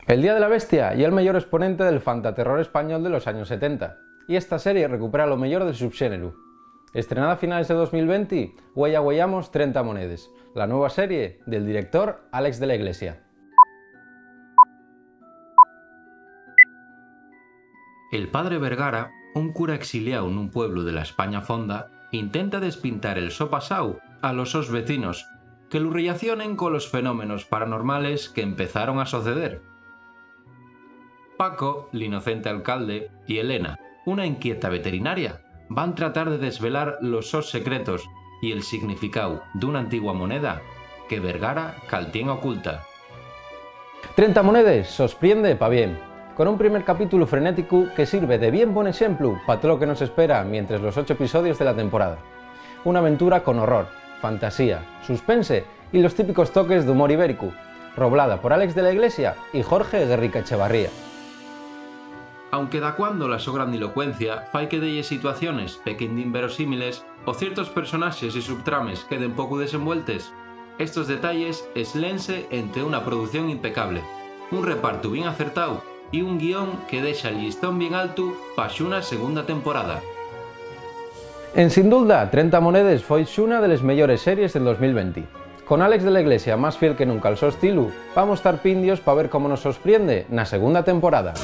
El Día de la Bestia y el mejor exponente del fantaterror español de los años 70, y esta serie recupera lo mejor del subgénero. Estrenada a finales de 2020, huellamos 30 monedes, la nueva serie del director Àlex de la Iglesia. El padre Vergara, un cura exiliado en un pueblo de la España fonda, intenta despintar el so pasau a los sos vecinos, que lo relacionen con los fenómenos paranormales que empezaron a suceder. Paco, el inocente alcalde, y Elena, una inquieta veterinaria, van a tratar de desvelar los sos secretos y el significado de una antigua moneda que Vergara caltiene oculta. 30 monedes sorprende pa' bien, con un primer capítulo frenético que sirve de bien buen ejemplo para todo lo que nos espera mientras los 8 episodios de la temporada. Una aventura con horror, fantasía, suspense y los típicos toques de humor ibérico, roblada por Àlex de la Iglesia y Jorge Guerrica Echevarría. Aunque da cuando la so grandilocuencia fai que delle situaciones pequeñín inverosímiles o ciertos personajes y subtrames queden poco desenvueltes, estos detalles eslense entre una producción impecable, un reparto bien acertado y un guión que deja el listón bien alto pa' una segunda temporada. En sin duda, 30 monedes foi una de las mejores series del 2020. Con Àlex de la Iglesia más fiel que nunca al so estilo, vamos a estar pindios para ver cómo nos sorprende na segunda temporada.